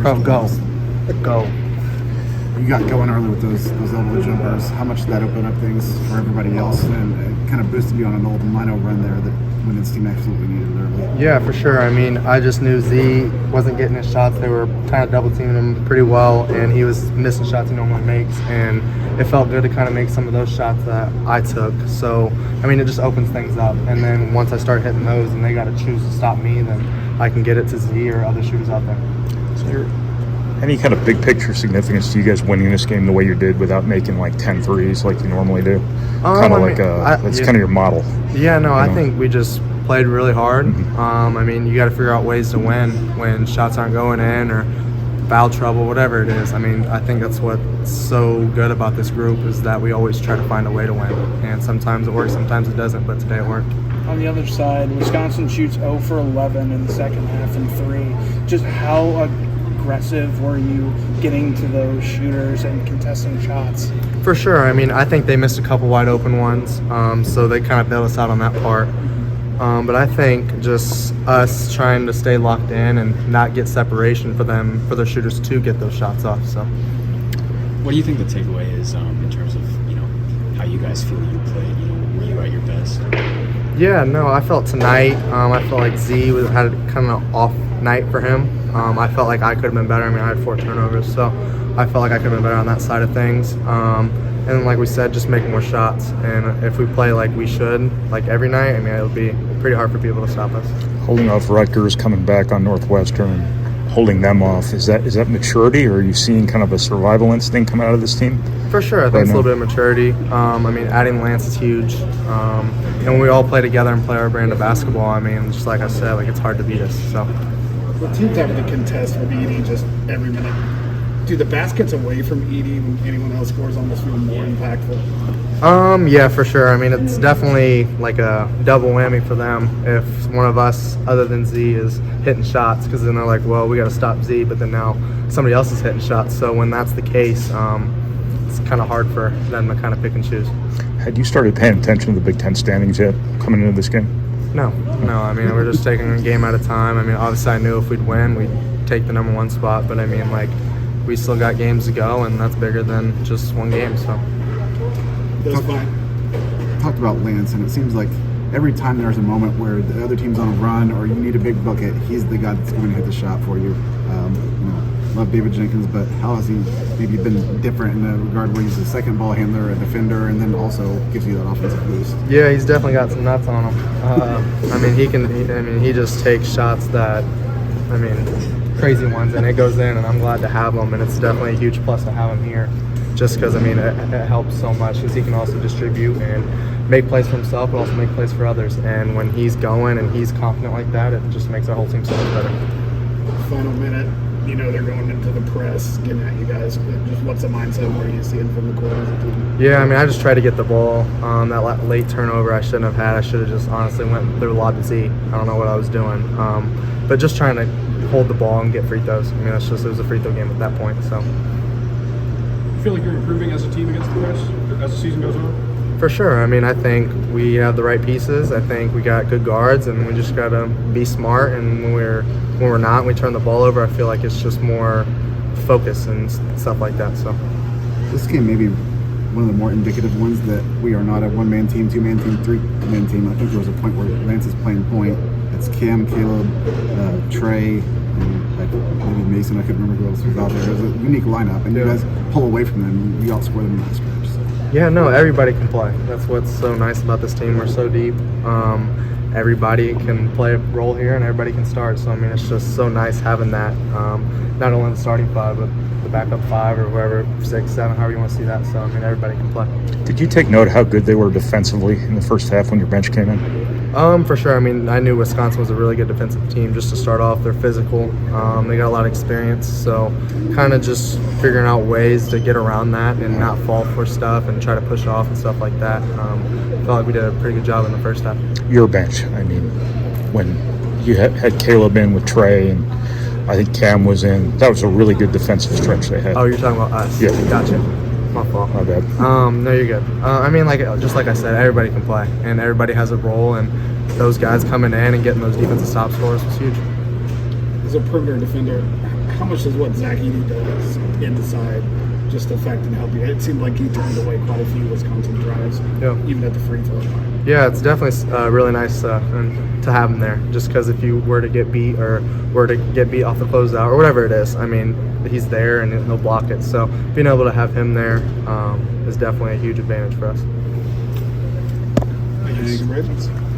Bro, go. You got going early with those elbow jumpers. How much did that open up things for everybody else, and it kind of boosted you on an old Mino run there that when this team absolutely needed it early? Yeah, for sure. I mean, I just knew Z wasn't getting his shots. They were kind of double teaming him pretty well, and he was missing shots he normally makes. And it felt good to kind of make some of those shots that I took. So, I mean, it just opens things up. And then once I start hitting those, and they got to choose to stop me, then I can get it to Z or other shooters out there. Is there any kind of big picture significance to you guys winning this game the way you did without making like 10 threes like you normally do? Kind of that's kind of your model. Yeah, no, I think we just played really hard. Mm-hmm. I mean, you got to figure out ways to win when shots aren't going in or foul trouble, whatever it is. I mean, I think that's what's so good about this group is that we always try to find a way to win. And sometimes it works, sometimes it doesn't, but today it worked. On the other side, Wisconsin shoots 0 for 11 in the second half and 3. Just how aggressive were you getting to those shooters and contesting shots? For sure. I mean, I think they missed a couple wide open ones, so they kind of bailed us out on that part. But I think just us trying to stay locked in and not get separation for their shooters to get those shots off. So, what do you think the takeaway is in terms of how you guys feel you played? Were you at your best? Yeah, no, I felt tonight. I felt like Z had a kind of off night for him. I felt like I could have been better. I mean, I had 4 turnovers, so I felt like I could have been better on that side of things. And like we said, just making more shots. And if we play like we should, like every night, I mean, it'll be pretty hard for people to stop us. Holding off Rutgers, coming back on Northwestern, holding them off, is that maturity, or are you seeing kind of a survival instinct come out of this team? For sure, I think it's a little bit of maturity. I mean, adding Lance is huge. And when we all play together and play our brand of basketball, I mean, just like I said, like it's hard to beat us. So, The teams having to contest with Edey just every minute. Do the baskets away from Edey when anyone else scores almost feel more impactful? Yeah, for sure. I mean, it's definitely like a double whammy for them if one of us, other than Z, is hitting shots, because then they're like, well, we got to stop Z, but then now somebody else is hitting shots. So when that's the case, it's kind of hard for them to kind of pick and choose. Had you started paying attention to the Big Ten standings yet coming into this game? No. I mean, we're just taking a game at a time. I mean, obviously I knew if we'd win, we'd take the number 1 spot, but I mean, like, we still got games to go, and that's bigger than just one game. So, Talked about Lance, and it seems like every time there's a moment where the other team's on a run or you need a big bucket, he's the guy that's going to hit the shot for you. Love David Jenkins, but how has he maybe been different in the regard where he's a second ball handler, a defender, and then also gives you that offensive boost? Yeah, he's definitely got some nuts on him. I mean, he just takes shots that, I mean, crazy ones, and it goes in, and I'm glad to have him, and it's definitely a huge plus to have him here, just because, I mean, it helps so much, because he can also distribute and make plays for himself, but also make plays for others, and when he's going and he's confident like that, it just makes our whole team so much better. Final minute, they're going into the press, getting at you guys, but just what's the mindset where you see it from the court as a team? Yeah, I mean, I just try to get the ball. That late turnover I shouldn't have had. I should have just honestly went through lob to Z. I don't know what I was doing. But just trying to hold the ball and get free throws. I mean, it was a free throw game at that point. So, You feel like you're improving as a team against the press as the season goes on? For sure. I mean, I think we have the right pieces. I think we got good guards, and we just got to be smart. And when we're not, we turn the ball over. I feel like it's just more focus and stuff like that. So this game may be one of the more indicative ones that we are not a one-man team, two-man team, three-man team. I think there was a point where Lance is playing point. It's Cam, Caleb, Trey, and maybe Mason. I couldn't remember who else was out there. It was a unique lineup, and you guys pull away from them. You outscore them in the stretch. So. Yeah, no, everybody can play. That's what's so nice about this team. We're so deep. Everybody can play a role here, and everybody can start. So, I mean, it's just so nice having that, not only the starting 5, but the backup 5 or whoever, 6, 7, however you want to see that. So, I mean, everybody can play. Did you take note of how good they were defensively in the first half when your bench came in? For sure. I mean, I knew Wisconsin was a really good defensive team just to start off. They're physical. They got a lot of experience. So kind of just figuring out ways to get around that and not fall for stuff and try to push off and stuff like that. I felt like we did a pretty good job in the first half. Your bench, I mean, when you had Caleb in with Trey and I think Cam was in, that was a really good defensive stretch they had. Oh, you're talking about us? Yeah. Gotcha. My fault. My bad. No, you're good. I mean, just like I said, everybody can play, and everybody has a role, and those guys coming in and getting those defensive stop scores was huge. As a perimeter defender, how much does what Zach Edey does inside just affect and help you? It seemed like he turned away quite a few Wisconsin drives, even at the free throw line. Yeah, it's definitely really nice to have him there. Just because if you were to get beat or were to get beat off the closeout or whatever it is, I mean, he's there and he'll block it. So being able to have him there is definitely a huge advantage for us. Thanks.